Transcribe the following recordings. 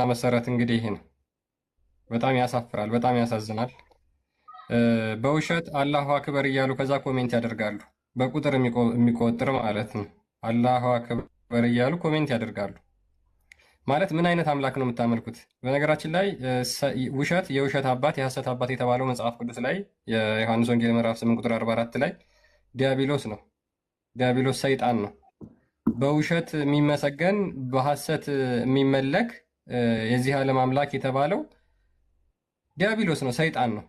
መሰረት እንግዲህ ይሄ ነው። በጣም ያሳፍራል፣ በጣም ያሳዝናል። በውሸት አላሁ አክበር እያሉ ከዛ ኮሜንት ያደርጋሉ። በቁጥር የሚቆጥር ማለት ነው። አላሁ አክበር እያሉ ኮሜንት ያደርጋሉ። ማለት ምን አይነት አምላክ ነው የምታመልኩት? በነገራችን ላይ ውሸት የውሸት አባት የሐሰት አባት የተባለው መጽሐፍ ቅዱስ ላይ የዮሐንስ ወንጌል ምዕራፍ 8 ቁጥር 44 ላይ ዲያብሎስ ነው። ዲያብሎስ ሰይጣን ነው። በውሸት የሚመሰገን በሐሰት የሚመለክ የዚህ ዓለም አምላክ የተባለው ዲያብሎስ ነው፣ ሰይጣን ነው።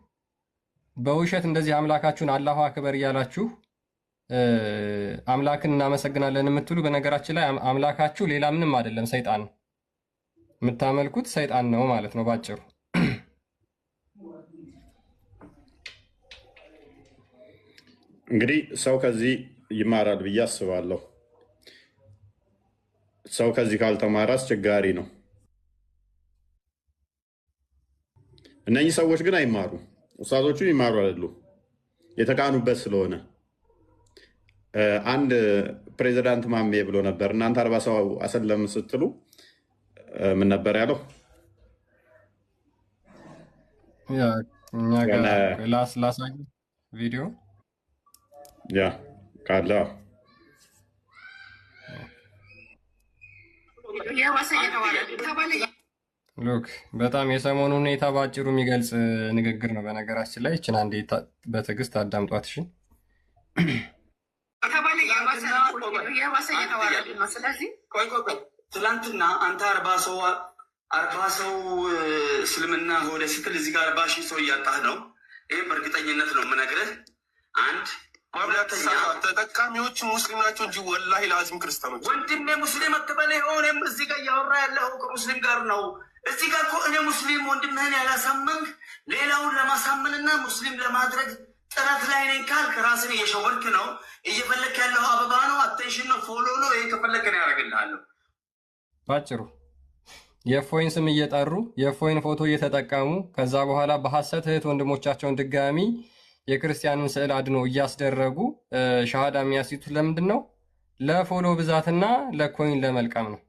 በውሸት እንደዚህ አምላካችሁን አላሁ አክበር እያላችሁ አምላክን እናመሰግናለን የምትሉ በነገራችን ላይ አምላካችሁ ሌላ ምንም አይደለም፣ ሰይጣን ነው። የምታመልኩት ሰይጣን ነው ማለት ነው ባጭሩ። እንግዲህ ሰው ከዚህ ይማራል ብዬ አስባለሁ። ሰው ከዚህ ካልተማረ አስቸጋሪ ነው። እነኚህ ሰዎች ግን አይማሩ፣ ኡስታዞቹ ይማሩ አይደሉ፣ የተቃኑበት ስለሆነ። አንድ ፕሬዚዳንት ማሜ ብሎ ነበር፣ እናንተ 40 ሰው አሰለም ስትሉ ምን ነበር ያለው? ላሳይ ቪዲዮ ያ ካለ ሉክ በጣም የሰሞኑ ሁኔታ በአጭሩ የሚገልጽ ንግግር ነው። በነገራችን ላይ ይችን አንዴ በትዕግስት አዳምጧት። እሺ ትላንትና አንተ 40 ሰው እስልምና ወደ ስትል እዚህ ጋር 40 ሺህ ሰው እያጣህ ነው። ይህም በእርግጠኝነት ነው የምነግርህ። አንድ ተጠቃሚዎች ሙስሊም ናቸው እንጂ ወላሂ ለአዚም ክርስቲያኖች። ወንድሜ ሙስሊም አትበል። ሆኔም እዚህ ጋር እያወራ ያለው ከሙስሊም ጋር ነው። እዚህ ጋር እኮ እኔ ሙስሊም ወንድምህን ያላሳመንክ ሌላውን ለማሳመንና ሙስሊም ለማድረግ ጥረት ላይ ነኝ ካልክ ራስን እየሸወድክ ነው። እየፈለክ ያለው አበባ ነው፣ አቴንሽን ነው፣ ፎሎ ነው። ይህ ከፈለክ ነው ያደርግልሃለሁ። ባጭሩ የእፎይን ስም እየጠሩ የእፎይን ፎቶ እየተጠቀሙ ከዛ በኋላ በሐሰት እህት ወንድሞቻቸውን ድጋሚ የክርስቲያንን ስዕል አድኖ እያስደረጉ ሻሃዳ የሚያስይቱት ለምንድን ነው? ለፎሎ ብዛትና ለኮይን ለመልቀም ነው።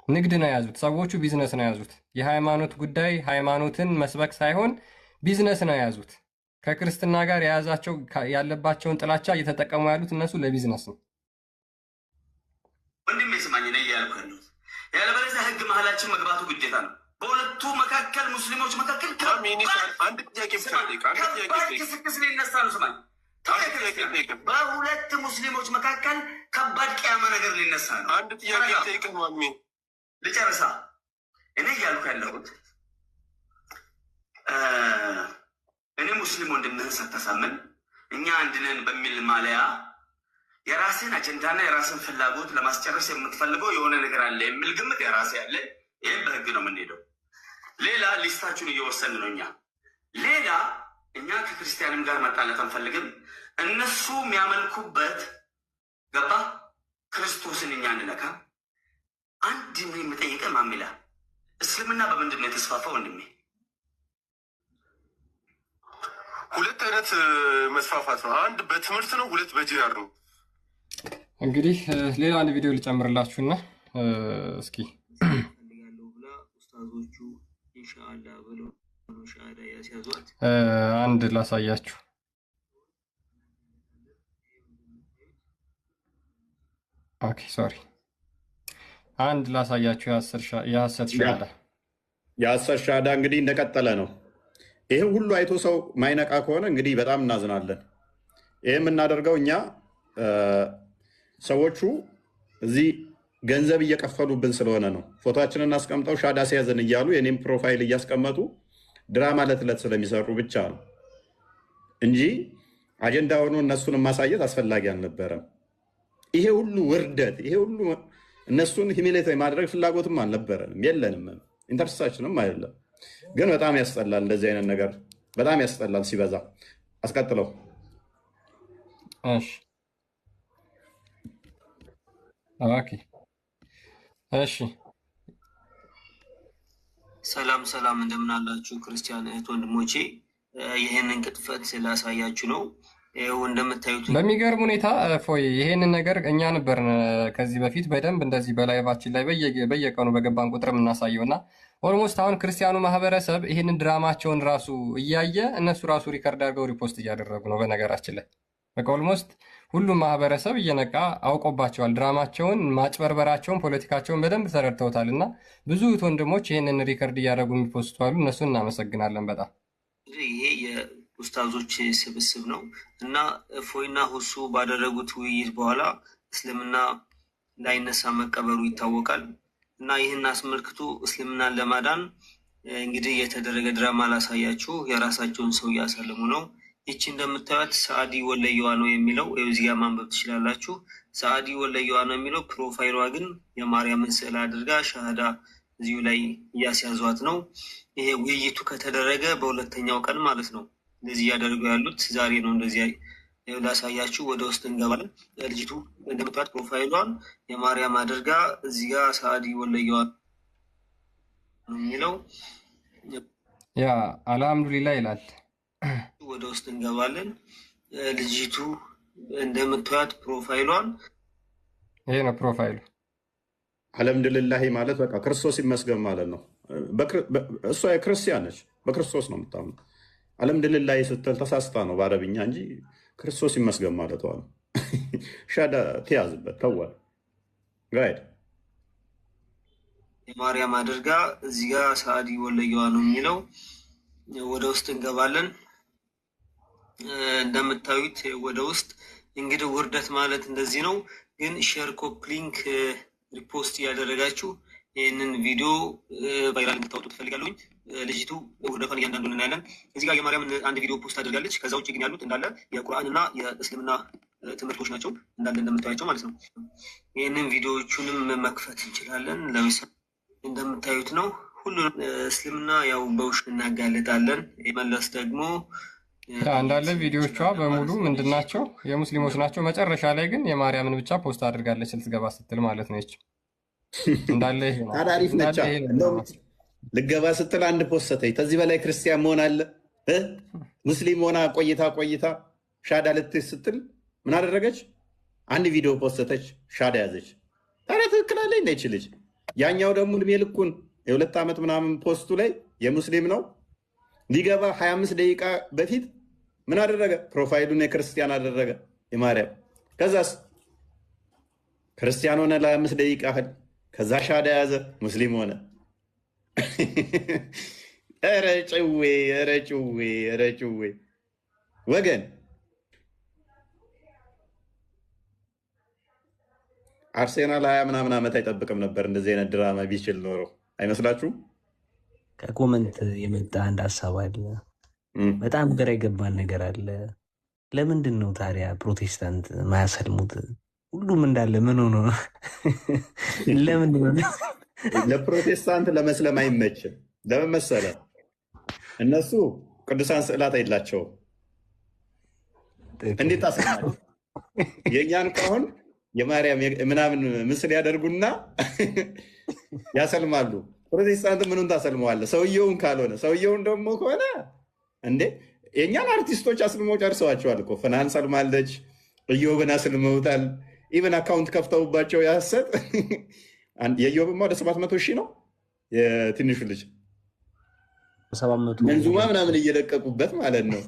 ንግድ ነው የያዙት ሰዎቹ፣ ቢዝነስ ነው የያዙት። የሃይማኖት ጉዳይ ሃይማኖትን መስበክ ሳይሆን ቢዝነስ ነው የያዙት። ከክርስትና ጋር የያዛቸው ያለባቸውን ጥላቻ እየተጠቀሙ ያሉት እነሱ ለቢዝነስ ነው። ወንድሜ ስማኝ ነው እያልኩ ያለሁት። ያለበለዚያ ህግ መሀላችን መግባቱ ግዴታ ነው። በሁለቱ መካከል ሙስሊሞች መካከል አንድ ጥያቄ ክስክስ ሊነሳ ነው። ስማኝ፣ በሁለት ሙስሊሞች መካከል ከባድ ቅያማ ነገር ሊነሳ ነው። አንድ ጥያቄ ጠይቅህ ማሚ፣ ልጨርሳ። እኔ እያልኩ ያለሁት እኔ ሙስሊም ወንድምህን ሳታሳምን እኛ አንድነን በሚል ማለያ የራስን አጀንዳና የራስን ፍላጎት ለማስጨረስ የምትፈልገው የሆነ ነገር አለ የሚል ግምት የራሴ ያለ። ይህም በህግ ነው የምንሄደው። ሌላ ሊስታችሁን እየወሰን ነው። ሌላ እኛ ከክርስቲያንም ጋር መጣላት አንፈልግም። እነሱ የሚያመልኩበት ገባ ክርስቶስን እኛ እንነካ። አንድ የምጠይቀ ማሚላ እስልምና በምንድን ነው የተስፋፋው? ወንድሜ ሁለት አይነት መስፋፋት ነው። አንድ በትምህርት ነው፣ ሁለት በጂሃድ ነው። እንግዲህ ሌላ አንድ ቪዲዮ ልጨምርላችሁና እስኪ አንድ ላሳያችሁ። ኦኬ ሶሪ፣ አንድ ላሳያችሁ። የሐሰት ሻሃዳ እንግዲህ እንደቀጠለ ነው። ይህ ሁሉ አይቶ ሰው ማይነቃ ከሆነ እንግዲህ በጣም እናዝናለን። ይህ የምናደርገው እኛ ሰዎቹ እዚህ ገንዘብ እየከፈሉብን ስለሆነ ነው። ፎቶችንን አስቀምጠው ሻሃዳ ሲያዘን እያሉ የኔም ፕሮፋይል እያስቀመጡ ድራማ ዕለት ስለሚሰሩ ብቻ ነው እንጂ አጀንዳ ሆኖ እነሱን ማሳየት አስፈላጊ አልነበረም። ይሄ ሁሉ ውርደት፣ ይሄ ሁሉ እነሱን ሂሚሌት ማድረግ ፍላጎትም አልነበረንም፣ የለንም፣ ኢንተርስታችንም አይደለም። ግን በጣም ያስጠላል። እንደዚህ አይነት ነገር በጣም ያስጠላል ሲበዛ። አስቀጥለው። እሺ ሰላም እንደምን አላችሁ ክርስቲያን እህት ወንድሞቼ? ይህንን ቅጥፈት ስላሳያችሁ ነው። ይኸው እንደምታዩት በሚገርም ሁኔታ ፎይ ይሄንን ነገር እኛ ነበርን ከዚህ በፊት በደንብ እንደዚህ በላይቫችን ላይ በየቀኑ በገባን ቁጥር የምናሳየው እና ኦልሞስት አሁን ክርስቲያኑ ማህበረሰብ ይህንን ድራማቸውን ራሱ እያየ እነሱ ራሱ ሪከርድ አድርገው ሪፖስት እያደረጉ ነው። በነገራችን ላይ በቃ ኦልሞስት ሁሉም ማህበረሰብ እየነቃ አውቆባቸዋል። ድራማቸውን፣ ማጭበርበራቸውን፣ ፖለቲካቸውን በደንብ ተረድተውታል እና ብዙ እህት ወንድሞች ይህንን ሪከርድ እያደረጉ የሚፖስቱ አሉ። እነሱን እናመሰግናለን በጣም። ይሄ የኡስታዞች ስብስብ ነው እና እፎይና ሁሱ ባደረጉት ውይይት በኋላ እስልምና እንዳይነሳ መቀበሩ ይታወቃል እና ይህን አስመልክቶ እስልምናን ለማዳን እንግዲህ የተደረገ ድራማ ላሳያችሁ። የራሳቸውን ሰው እያሳለሙ ነው። ይቺ እንደምታዩት ሰአዲ ወለየዋ ነው የሚለው እዚህ ጋር ማንበብ ትችላላችሁ። ሰአዲ ወለየዋ ነው የሚለው። ፕሮፋይሏ ግን የማርያምን ስዕል አድርጋ ሻሃዳ እዚሁ ላይ እያስያዟት ነው። ይሄ ውይይቱ ከተደረገ በሁለተኛው ቀን ማለት ነው። እንደዚህ እያደረጉ ያሉት ዛሬ ነው። እንደዚህ ላሳያችሁ። ወደ ውስጥ እንገባለን። ልጅቱ እንደምታዩት ፕሮፋይሏን የማርያም አድርጋ እዚህ ጋር ሰአዲ ወለየዋ ነው የሚለው። ያ አልሐምዱሊላ ይላል። ወደ ውስጥ እንገባለን። ልጅቱ እንደምታዩት ፕሮፋይሏን ይሄ ነው ፕሮፋይሉ። አልሐምዱሊላህ ማለት በቃ ክርስቶስ ይመስገን ማለት ነው። እሷ የክርስቲያን ነች፣ በክርስቶስ ነው የምታምነው። አልሐምዱሊላህ ስትል ተሳስታ ነው በአረብኛ እንጂ ክርስቶስ ይመስገን ማለቷ ነው። ሻዳ ተያዝበት ተዋል ጋይድ የማርያም አድርጋ እዚህ ጋር ሰአዲ ወለየዋ ነው የሚለው። ወደ ውስጥ እንገባለን። እንደምታዩት ወደ ውስጥ እንግዲህ ውርደት ማለት እንደዚህ ነው። ግን ሼር፣ ኮፒ ሊንክ፣ ሪፖስት እያደረጋችሁ ይህንን ቪዲዮ ቫይራል እንድታወጡ ትፈልጋለሁኝ። ልጅቱ ውርደቷን እያንዳንዱን እናያለን። እዚህ ጋር የማርያም አንድ ቪዲዮ ፖስት አድርጋለች። ከዛ ውጭ ግን ያሉት እንዳለ የቁርአንና የእስልምና ትምህርቶች ናቸው እንዳለ እንደምታዩቸው ማለት ነው። ይህንን ቪዲዮዎቹንም መክፈት እንችላለን። ለምሳሌ እንደምታዩት ነው። ሁሉንም እስልምና ያው በውሸት እናጋልጣለን። የመለስ ደግሞ እንዳለ ቪዲዮቿ በሙሉ ምንድን ናቸው? የሙስሊሞች ናቸው። መጨረሻ ላይ ግን የማርያምን ብቻ ፖስት አድርጋለች ልትገባ ስትል ማለት ነው። ይች እንዳለ ይሄ ነው። አሪፍ ነች። ልገባ ስትል አንድ ፖስተች። ከዚህ በላይ ክርስቲያን መሆን አለ? ሙስሊም ሆና ቆይታ ሻዳ ልትይዝ ስትል ምን አደረገች? አንድ ቪዲዮ ፖስተች፣ ሻዳ ያዘች። ታዲያ ትክክል አለኝ ነች ልጅ። ያኛው ደግሞ እድሜ ልኩን የ2 ዓመት ምናምን ፖስቱ ላይ የሙስሊም ነው ሊገባ 25 ደቂቃ በፊት ምን አደረገ? ፕሮፋይሉን የክርስቲያን አደረገ የማርያም። ከዛስ ክርስቲያን ሆነ ለ25 ደቂቃ ያህል። ከዛ ሻዳ ያዘ፣ ሙስሊም ሆነ። ኧረ ጭዌ ወገን። አርሴናል 20 ምናምን ዓመት አይጠብቅም ነበር እንደዚህ አይነት ድራማ ቢችል ኖሮ አይመስላችሁም? ከኮመንት የመጣ አንድ ሀሳብ አለ። በጣም ግራ የገባን ነገር አለ። ለምንድን ነው ታዲያ ፕሮቴስታንት ማያሰልሙት? ሁሉም እንዳለ ምን ሆኖ ነው? ለምንድን ነው? ለፕሮቴስታንት ለመስለም አይመችም። ለምን መሰለህ? እነሱ ቅዱሳን ስዕላት የላቸውም። እንዴት ታሰልማለህ? የእኛን ከአሁን የማርያም ምናምን ምስል ያደርጉና ያሰልማሉ። ፕሮቴስታንት ምኑን ታሰልመዋለህ? ሰውየውን ካልሆነ ሰውየውን ደግሞ ከሆነ እንዴ የእኛን አርቲስቶች አስልመው ጨርሰዋቸዋል እኮ። ፍናን ሰልማለች፣ እዮብን አስልመውታል። ኢቨን አካውንት ከፍተውባቸው ያሰጥ የእዮብማ ወደ 700 ሺህ ነው የትንሹ ልጅ መንዙማ ምናምን እየለቀቁበት ማለት ነው።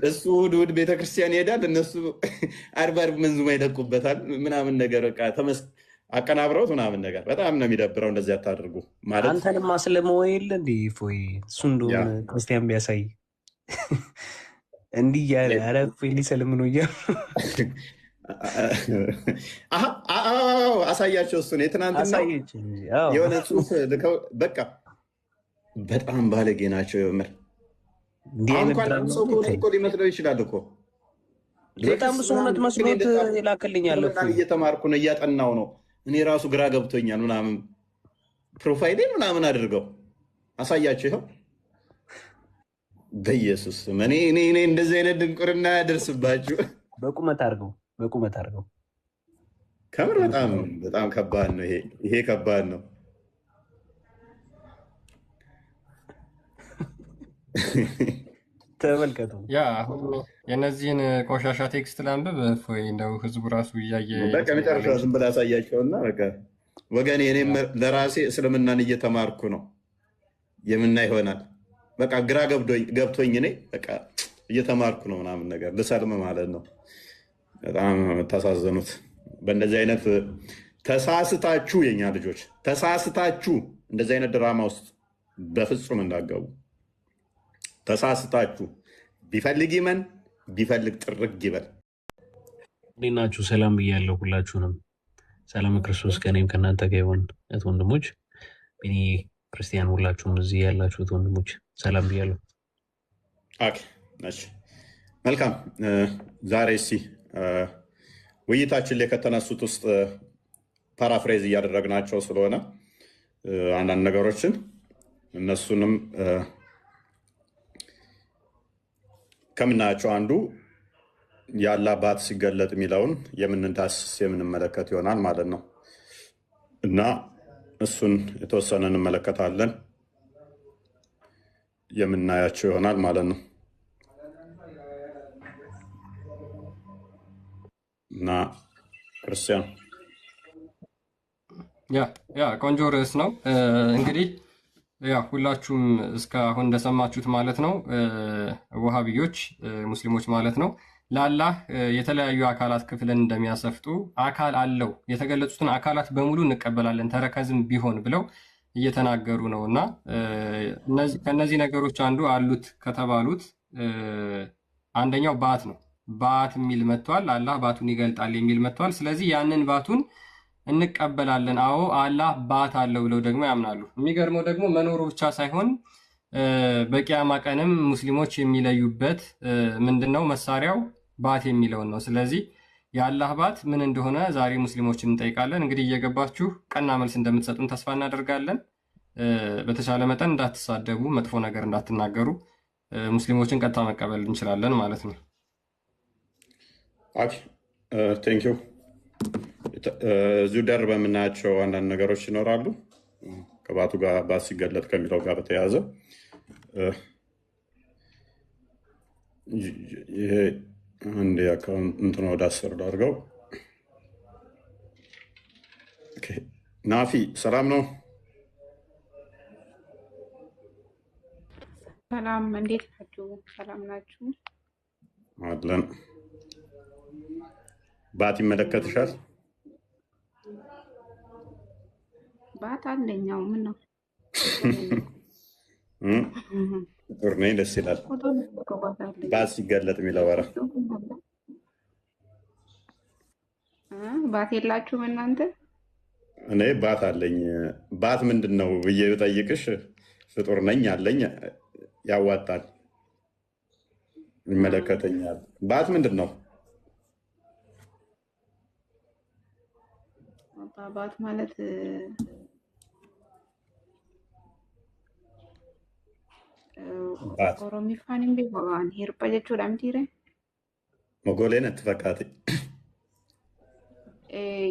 እሱ እሑድ ቤተክርስቲያን ይሄዳል፣ እነሱ ዓርብ መንዙማ ይለቁበታል ምናምን ነገር በቃ አቀናብረውት ምናምን ነገር። በጣም ነው የሚደብረው። እንደዚህ አታድርጉ ማለት አንተንም አስልመው የለ እንዲ ፎይ እሱ እንደሆነ ክርስቲያን ቢያሳይ እንዲህ እያለ ኧረ እፎይ ሊሰልም ነው እያሉ አሳያቸው። እሱን የትናንትና የሆነ ጽሑፍ ልከው በቃ በጣም ባለጌ ናቸው። የምር እንኳን ሰው እኮ ሊመስለው ይችላል እኮ። በጣም እሱ እውነት መስሎት ይላክልኛል። እየተማርኩ ነው እያጠናው ነው እኔ ራሱ ግራ ገብቶኛል ምናምን ፕሮፋይሌን ምናምን አድርገው አሳያቸው። ይኸው በኢየሱስ እኔ እንደዚህ አይነት ድንቁርና ያደርስባችሁ። በቁመት አድርገው ከምር በጣም ከባድ ነው ይሄ ከባድ ነው። ተመልከቱ። ያ አሁን የእነዚህን ቆሻሻ ቴክስት ላንብብ ወይ እንደው ህዝቡ ራሱ እያየ በቃ መጨረሻ ዝም ብላ ያሳያቸውና በቃ ወገኔ እኔም ለራሴ እስልምናን እየተማርኩ ነው የምና ይሆናል። በቃ ግራ ገብቶኝ እኔ በቃ እየተማርኩ ነው ምናምን ነገር ልሰልም ማለት ነው። በጣም የምታሳዝኑት በእንደዚህ አይነት ተሳስታችሁ፣ የኛ ልጆች ተሳስታችሁ እንደዚህ አይነት ድራማ ውስጥ በፍጹም እንዳገቡ ተሳስታችሁ። ቢፈልግ ይመን ቢፈልግ ጥርግ ይበል። እንዴት ናችሁ? ሰላም ብያለሁ ሁላችሁንም። ሰላም ክርስቶስ ከእኔም ከእናንተ ጋር ይሁን። እህት ወንድሞች፣ እኔ ክርስቲያን ሁላችሁም እዚህ ያላችሁት ወንድሞች ሰላም ብያለሁ። መልካም። ዛሬ እስኪ ውይይታችን ላይ ከተነሱት ውስጥ ፓራፍሬዝ እያደረግናቸው ስለሆነ አንዳንድ ነገሮችን እነሱንም ከምናያቸው አንዱ ያለ አባት ሲገለጥ የሚለውን የምንዳስስ የምንመለከት ይሆናል ማለት ነው እና እሱን የተወሰነ እንመለከታለን የምናያቸው ይሆናል ማለት ነው እና ክርስቲያን ያ ቆንጆ ርዕስ ነው። እንግዲህ ያ ሁላችሁም እስካሁን እንደሰማችሁት ማለት ነው ወሃቢዮች ሙስሊሞች ማለት ነው ለአላህ የተለያዩ አካላት ክፍልን እንደሚያሰፍጡ አካል አለው የተገለጹትን አካላት በሙሉ እንቀበላለን ተረከዝም ቢሆን ብለው እየተናገሩ ነው እና ከነዚህ ነገሮች አንዱ አሉት ከተባሉት አንደኛው ባት ነው። ባት የሚል መጥቷል። አላህ ባቱን ይገልጣል የሚል መጥቷል። ስለዚህ ያንን ባቱን እንቀበላለን። አዎ አላህ ባት አለው ብለው ደግሞ ያምናሉ። የሚገርመው ደግሞ መኖሩ ብቻ ሳይሆን በቂያማ ቀንም ሙስሊሞች የሚለዩበት ምንድነው መሳሪያው ባት የሚለውን ነው። ስለዚህ የአላህ ባት ምን እንደሆነ ዛሬ ሙስሊሞችን እንጠይቃለን። እንግዲህ እየገባችሁ ቀና መልስ እንደምትሰጡን ተስፋ እናደርጋለን። በተቻለ መጠን እንዳትሳደቡ፣ መጥፎ ነገር እንዳትናገሩ፣ ሙስሊሞችን ቀጥታ መቀበል እንችላለን ማለት ነው። ቴንኪው። እዚሁ ደር በምናያቸው አንዳንድ ነገሮች ይኖራሉ ከባቱ ጋር ባት ሲገለጥ ከሚለው ጋር በተያያዘ ይሄ አንድ እንትን ወደ 10 ላድርገው። ናፊ ሰላም ነው? ሰላም፣ እንዴት ናችሁ? ሰላም ናችሁ? አለን። ባት ይመለከትሻል? ባት አለኛው ምን ነው ጥሩ ነኝ፣ ደስ ይላል። ባት ሲገለጥ የሚለው ኧረ ባት የላችሁም እናንተ? እኔ ባት አለኝ። ባት ምንድን ነው ብዬ ብጠይቅሽ ፍጡር ነኝ አለኝ። ያዋጣል፣ ይመለከተኛል። ባት ምንድን ነው? ባት ማለት ኦሮሚፋን ቤን ሄርጳ ጀቹudha mitiire mogoleen itti fakkaate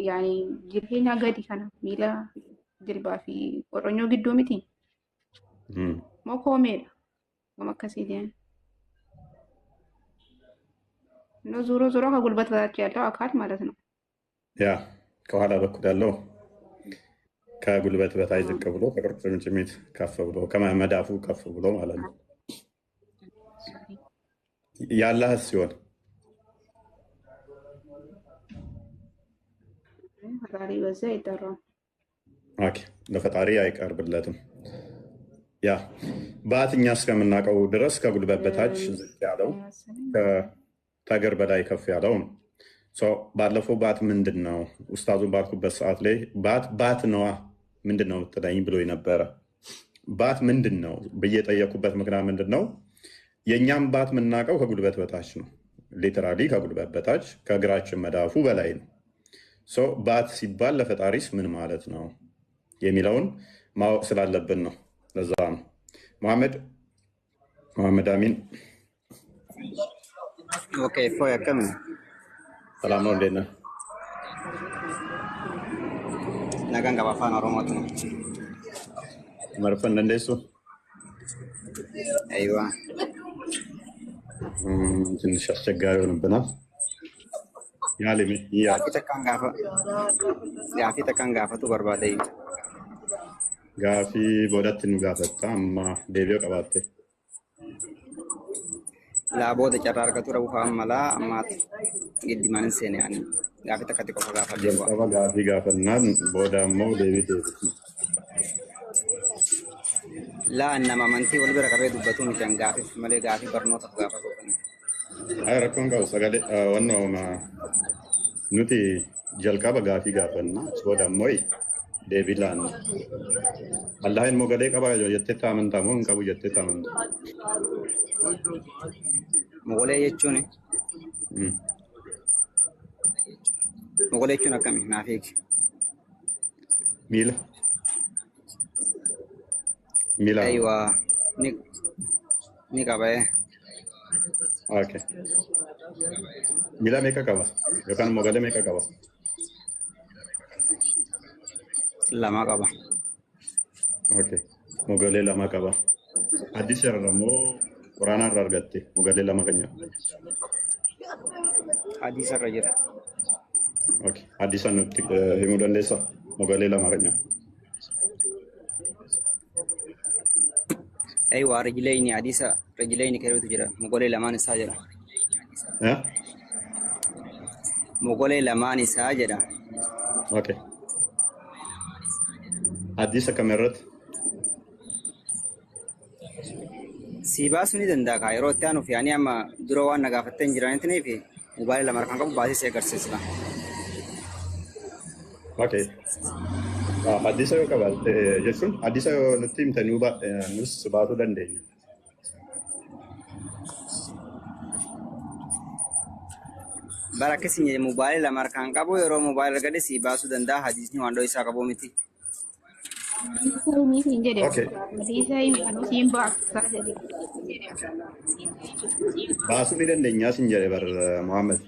yaani jireenyaa gadi kana miila jilbaa fi qoronyoo gidduu miti moo koomeedha gama akkasii deeman ነው ዞሮ ዞሮ ከጉልበት በታች ያለው አካል ማለት ነው። ያ ከኋላ በኩል ያለው ከጉልበት በታች ዝቅ ብሎ ከቁርጭምጭሚት ከፍ ብሎ ከመዳፉ ከፍ ብሎ ማለት ነው። ያላህ ሲሆን ፈጣሪ በዛ ይጠራል። ኦኬ ለፈጣሪ አይቀርብለትም። ያ በአትኛ እስከምናውቀው ድረስ ከጉልበት በታች ዝቅ ያለው ከእግር በላይ ከፍ ያለው ነው። ባለፈው ባት ምንድን ነው ኡስታዙን ባልኩበት ሰዓት ላይ ባት ነዋ ምንድን ነው የምትለኝ ብሎ ነበረ። ባት ምንድን ነው ብዬ ጠየኩበት ምክንያት ምንድን ነው የእኛም ባት የምናውቀው ከጉልበት በታች ነው። ሊተራሊ ከጉልበት በታች ከእግራችን መዳፉ በላይ ነው። ባት ሲባል ለፈጣሪስ ምን ማለት ነው የሚለውን ማወቅ ስላለብን ነው። ለዛ ነው መሐመድ አሚን ሰላም ነው፣ እንዴት ነህ? Nagaan gaba afaan Oromootiin. Marfan dandeessu? Aywa. ትንሽ አስቸጋሪ ሆነብናል። ያለሚ ያ Gaaffii takkaan gaafatu barbaade. ጋፊ ቦዳት ነው ጋፈታ አማ ዴቢዮ ቀባቴ Laabota carraa argatu dhabuuf ammalaa ammaati giddimaan hin seene ani gaaffii takkatti qofa gaafadhee bu'a. jalqaba gaafii gaafannaan booda ammoo deebii deebisna. Laa nama amantii wal bira qabee dubbatu miti an gaaffiif malee gaaffii barnootaaf gaafatu. Ay rakkoon qabu sagalee wannooma nuti jalqaba gaafii gaafanna booda ammoo deebii laanna. Allahin mogalee qaba jettee taamantaa moo hin qabu jettee taamantaa? Mogolee jechuun akkami naaf eegi. Miila. Ayiwaa ni qaba. Okay. Miila meeqa qaba? Yookaan mogalee meeqa qaba? Lama qaba. Okay. Mogalee lama qaba. Addis irra immoo quraana irraa argatte mogalee lama kan nyaata. Hadiisa irra jira. Okay. Addisa nutti himuu dandeessa mogalee lama kan nyaata. Ayiwaa rijileeyni hadiisa rijileeyni keeruutu jira mogolee lamaan isaa jedha. Mogolee lamaan isaa jedha. Okay. Addisa kamerratti. Si baasuu ni danda'a kaa yeroo itti aanuuf yaani amma dura waan na gaafattee hin jiraniif mobaayilii lama kan qabu baasii si agarsiisa. Okay. Addisa yoo qabaatte jechuun addisa yoo nutti himtanii nus baasuu dandeenya. Bara akkasii mobaayilii lama kan qabu yeroo mobaayilii argate si baasuu danda'a hadiisni waan isaa qabu miti. Okay. Baasuu ni dandeenya sin jedhe bar Muhammad.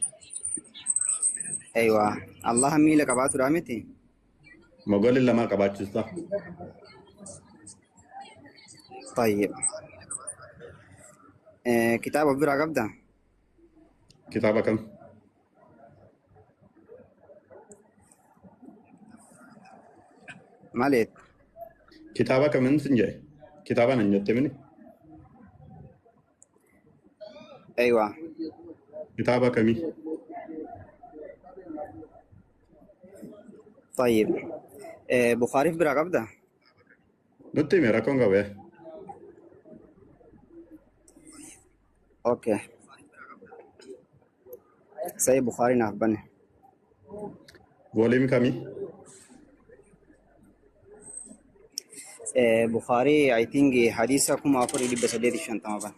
Ayiwaa Allah miila qabaatudha miti. Mogolee lama qabaachiisa. Tayyib. Kitaaba biraa qabda? Kitaaba kam? Maaliif? Kitaaba kamin sin jedhe? Kitaaba nan jette mini? Ayiwaa. Kitaaba kamii? Tayyib. Bukhaariif biraa qabda? Nutti hime rakkoon qabu. Okay. Sahih Bukhari naaf banne. Volume kamii? Bukhari I think hadiisa 4850 ban.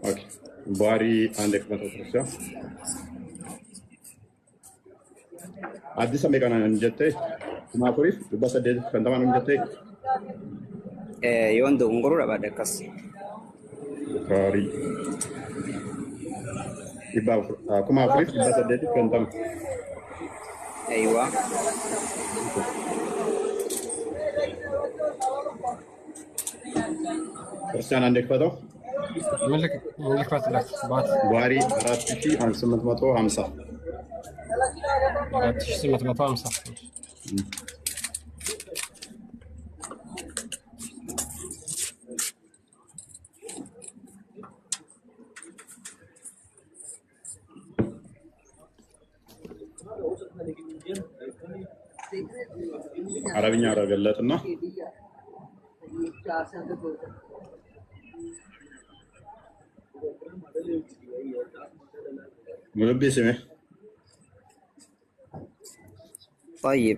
Okay. Bukhari andek mata Addisa meeqa nan jette? 4850 nan jette? Yoon dogongoruu dhabaadhe akkas. Bukhari. 4850. Ayiwaa. ክርስቲያን አንድ ክፈተው ምልክፈትለት ቡሃሪ 4850 4850 አረብኛ አረገለትና ሙሉቤ ስሜ طيب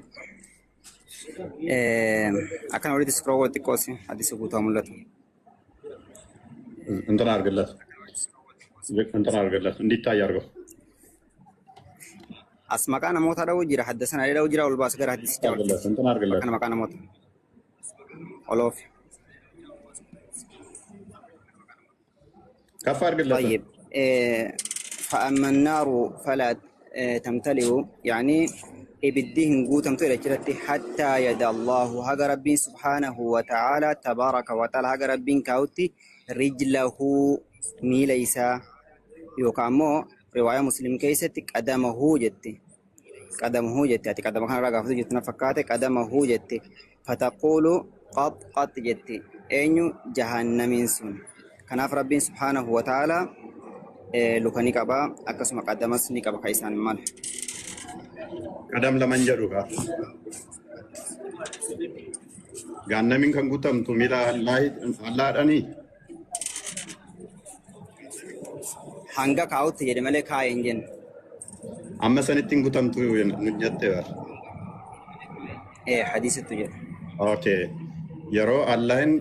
أكن أريد سكرول تكوسي هذه سبوتها ملته እንትን አድርገለት እንዲታይ አድርገው أسمع أنا موت هذا وجرا حدثنا عليه وجرا والباس غير حدث جاب እንትን አድርገለት أنا مكان موت ألوف ከፍ አድርገለት طيب فأما النار فلا تمتلئ يعني إبديه نقول تمتلئ جرتي حتى يد الله هذا ربي سبحانه وتعالى تبارك وتعالى هذا ربي كاوتي رجله ميل إيسا يوكامو رواية مسلم كيست قدمه جتي قدمه جتي أتي قدم كان رقا فتو جتنا فكاتي قدمه جتي فتقول قط جتي أينو جهنم سن كناف ربي سبحانه وتعالى لكني كبا أكسم قدمس نكبا كيسان مال قدم لمن جروها جهنم كان قتم تميلا الله أني hanga kaawutti jedhe malee kaa'e hin jenne. Amma sanittiin gutamtu nuti hadiisattu jedhe. Okay. Yeroo Allahin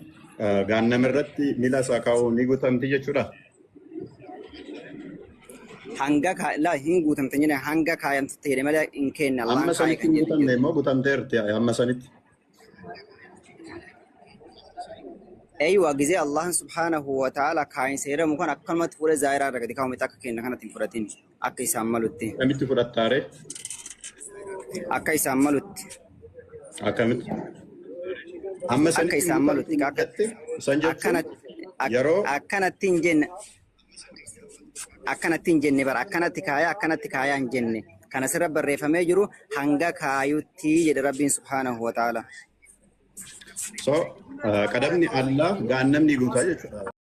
gaannama irratti miila isaa kaa'u ni gutamti jechuudha. Hanga hin guutamte jedhe hanga kaayamte jedhe malee hin kenne. Amma sanitti hin gutamne immoo gutamteerti amma sanitti. أيوة جزاء الله سبحانه وتعالى كاين سيرة ممكن أكل ما تفور زائرة ركدي كاو متأكد كأنه كنا تفورتين أكيد ساملوتي كم تفورت تاري أكيد ساملوتي أكمل أما سنة أكيد ساملوتي سنجت يرو أكنا تنجن بر أكنا تكايا إنجن كان سرب الريفة ميجرو هنگا كايوتي جد ربي سبحانه وتعالى So kadamni Allah gaannamni guutaa jechuudha.